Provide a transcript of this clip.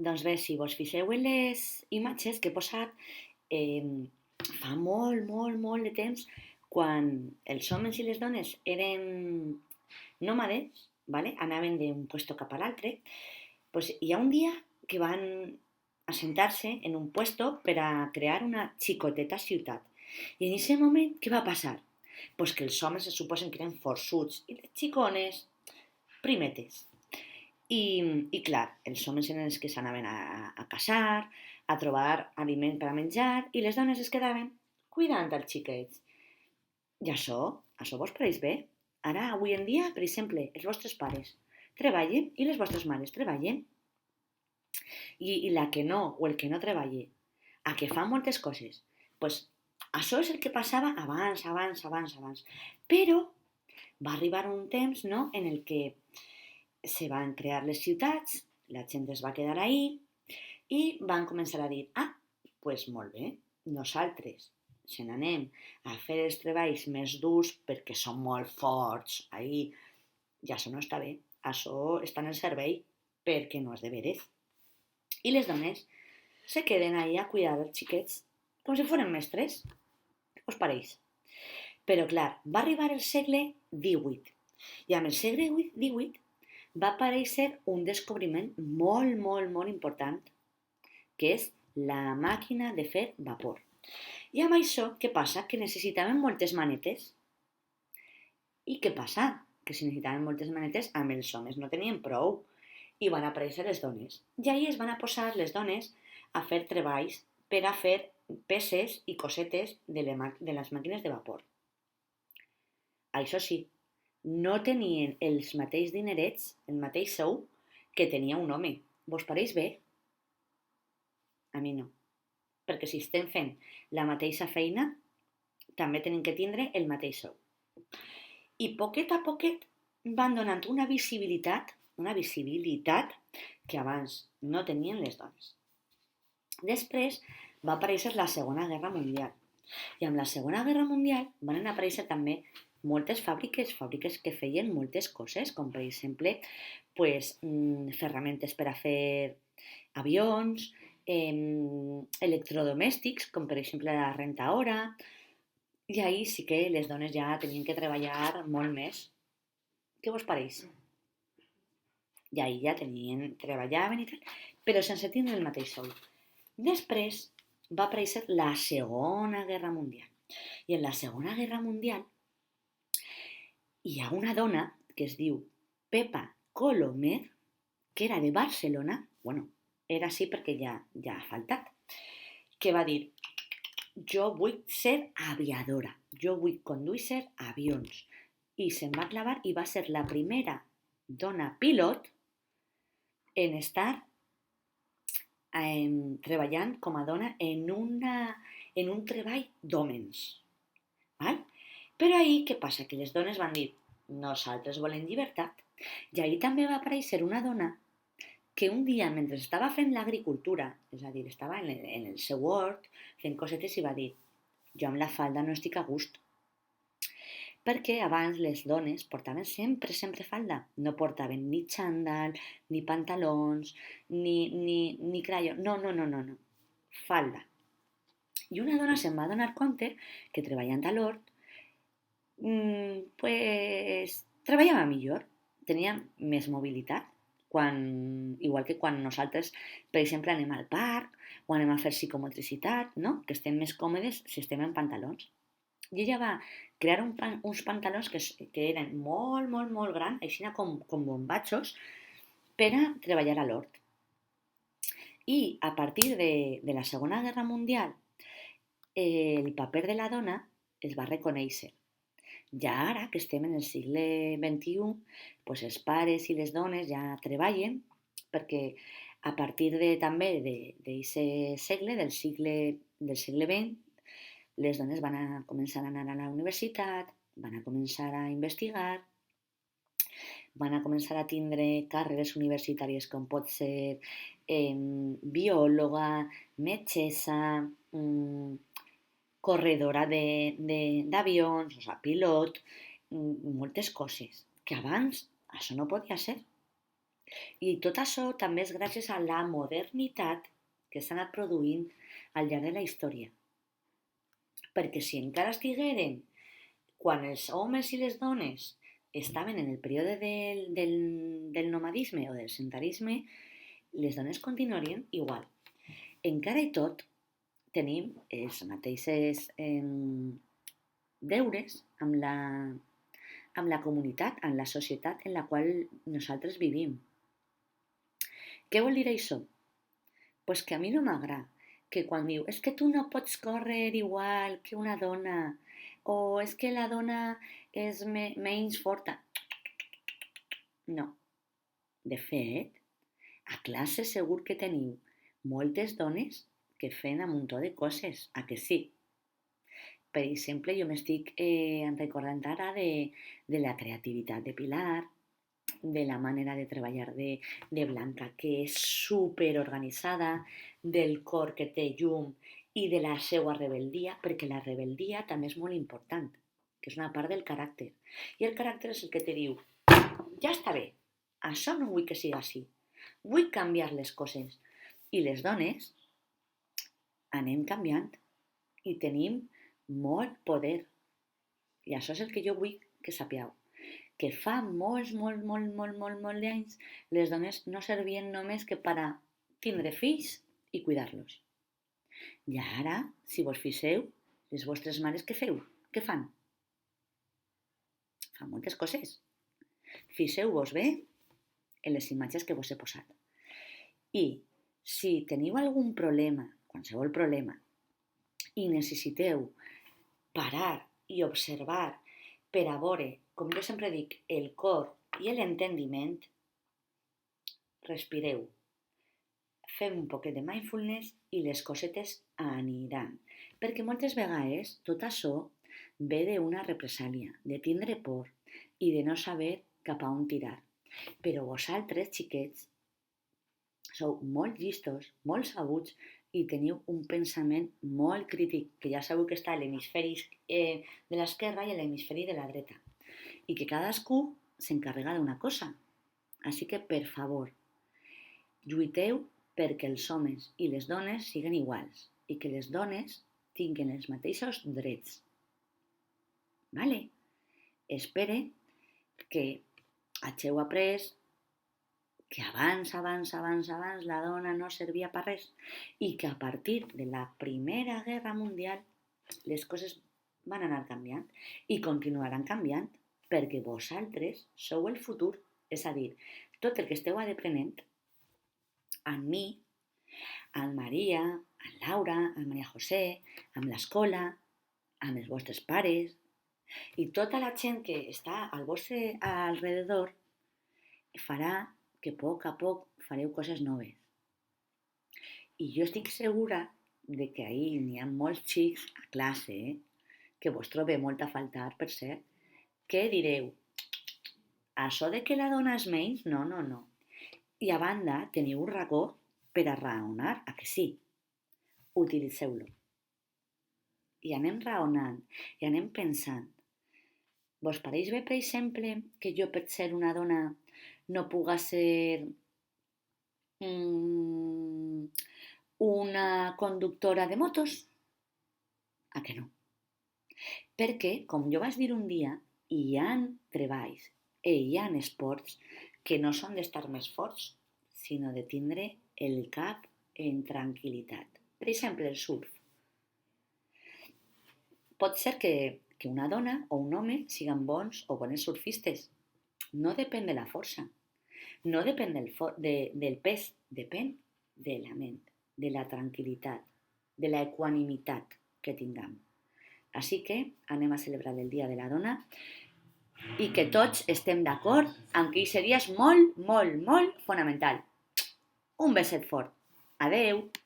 Doncs bé, si vos fixeu en les imatges que he posat, eh, fa molt, molt, molt de temps, quan els homes i les dones eren nòmades, ¿vale? Anaven d'un puesto cap a l'altre, pues hi ha un dia que van assentar-se en un puesto per a crear una xicoteta ciutat. I en aquest moment, què va passar? Pues que els homes se suposen que eren forçuts i les xicones primetes. I clar, els homes eren els que s'anaven a caçar, a trobar aliment per a menjar, i les dones es quedaven cuidant els xiquets. I això vos pareix bé? Ara, avui en dia, per exemple, els vostres pares treballen i les vostres mares treballen. I la que no, o el que no treballa, a que fa moltes coses, pues, això és el que passava abans. Però va arribar un temps, no?, en el que se van crear les ciutats, la gent es va quedar ahí i van començar a dir, pues molt bé, nosaltres se n'anem a fer els treballs més durs perquè som molt forts, ahí, i això no està bé, això està en el servei perquè no és de veres. I les dones se queden ahí a cuidar els xiquets com si foren mestres. Què us pareix? Però clar, va arribar el segle XVIII i amb el segle XVIII va aparèixer un descobriment molt, molt, molt important, que és la màquina de fer vapor. I amb això, què passa? Que necessitaven moltes manetes. I què passa? Que si necessitaven moltes manetes, amb els homes no tenien prou. I van aparèixer les dones. I ahir es van a posar les dones a fer treballs per a fer peces i cosetes de les màquines de vapor. Això sí, no tenien els mateixos dinerets, el mateix sou, que tenia un home. Vos pareix bé? A mi no. Perquè si estem fent la mateixa feina, també tenim que tindre el mateix sou. I poquet a poquet van donant una visibilitat que abans no tenien les dones. Després va aparèixer la Segona Guerra Mundial. I amb la Segona Guerra Mundial van aparèixer també moltes fàbriques que feien moltes coses, com per exemple pues, ferramentes per a fer avions, electrodomèstics, com per exemple la rentaora, i ahir sí que les dones ja tenien que treballar molt més. Què vos pareix? I ahir ja treballaven i tal, però sense tindre el mateix sou. Després va aparèixer la Segona Guerra Mundial. I en la Segona Guerra Mundial hi ha una dona que es diu Pepa Colomer, que era de Barcelona, bueno, era així perquè ja ha faltat, que va dir, jo vull ser aviadora, jo vull conduir avions. I se'n va clavar i va ser la primera dona pilot en estar treballant com a dona en un treball d'hòmens. Val? Però ahir què passa? Que les dones van dir nosaltres volem llibertat. I ahir també va aparèixer una dona que un dia, mentre estava fent l'agricultura, és a dir, estava en el seu hort fent cosetes i va dir jo amb la falda no estic a gust. Perquè abans les dones portaven sempre falda. No portaven ni xandall, ni pantalons, ni crayó. No. Falda. I una dona se'n va donar compte que treballant a l'hort pues, treballava millor, tenia més mobilitat, igual que quan nosaltres, per exemple, anem al parc o anem a fer psicomotricitat, no? Que estem més còmodes si estem en pantalons. I ella va crear uns pantalons que eren molt, molt, molt grans, així com bombatxos, per a treballar a l'hort. I a partir de la Segona Guerra Mundial, el paper de la dona es va reconèixer. Ja ara que estem en el segle XXI, doncs els pares i les dones ja treballen perquè a partir també d'aquest segle, del segle XX, les dones van a començar a anar a la universitat, van a començar a investigar, van a començar a tindre carreres universitàries com pot ser biòloga, metgessa, corredora d'avions, o sigui, pilot, moltes coses, que abans això no podia ser. I tot això també és gràcies a la modernitat que s'ha anat produint al llarg de la història. Perquè si encara estigueren quan els homes i les dones estaven en el període del nomadisme o del sedentarisme, les dones continuarien igual. Encara i tot, tenim els mateixos deures amb la comunitat, amb la societat en la qual nosaltres vivim. Què vol dir això? Pues que a mi no m'agrada que quan diu és que tu no pots córrer igual que una dona o és que la dona és menys forta. No. De fet, a classe segur que teniu moltes dones que fan un muntó de coses, a que sí? Per exemple, jo m'estic recordant ara de la creativitat de Pilar, de la manera de treballar de Blanca, que és superorganitzada, del cor que té llum i de la seva rebeldia, perquè la rebeldia també és molt important, que és una part del caràcter. I el caràcter és el que te diu, ja està bé, això no vull que sigui així, vull canviar les coses. I les dones anem canviant i tenim molt poder. I això és el que jo vull que sapigueu. Que fa molts d'anys les dones no servien només que per a tindre fills i cuidar-los. I ara, si vos fixeu, les vostres mares què feu? Què fan? Fan moltes coses. Fixeu-vos bé en les imatges que vos he posat. I si teniu algun problema, qualsevol problema, i necessiteu parar i observar per a veure, com jo sempre dic, el cor i l'entendiment, respireu, fem un poquet de mindfulness i les cosetes aniran. Perquè moltes vegades tot això ve d'una represàlia, de tindre por i de no saber cap a on tirar. Però vosaltres, xiquets, sou molt llistos, molt sabuts i teniu un pensament molt crític, que ja sabeu que està a l'hemisferi de l'esquerra i a l'hemisferi de la dreta. I que cadascú s'encarrega d'una cosa. Així que, per favor, lluiteu perquè els homes i les dones siguin iguals i que les dones tinguin els mateixos drets. Vale? Espere que hàgiu après que abans la dona no servia per res i que a partir de la Primera Guerra Mundial les coses van anar canviant i continuaran canviant perquè vosaltres sou el futur, és a dir, tot el que esteu aprenent amb mi, amb Maria, amb Laura, amb Maria José, amb l'escola, amb els vostres pares i tota la gent que està al vostre alrededor farà que a poc fareu coses noves. I jo estic segura de que ahir n'hi ha molts xics a classe, que vos trobeu molt a faltar, per cert, que direu, això de que la dona és menys, no. I a banda, teniu un racó per a raonar, a que sí? Utilitzeu-lo. I anem raonant, i anem pensant. Vos pareix bé, per exemple, que jo per ser una dona no puga ser una conductora de motos? A que no? Perquè, com jo vaig dir un dia, hi ha treballs i hi ha esports que no són d'estar més forts, sinó de tindre el cap en tranquil·litat. Per exemple, el surf. Pot ser que una dona o un home siguin bons o bones surfistes. No depèn de la força. No depèn del pes, depèn de la ment, de la tranquil·litat, de la equanimitat que tinguem. Així que anem a celebrar el Dia de la Dona i que tots estem d'acord en que aquest dia és molt fonamental. Un beset fort. Adeu!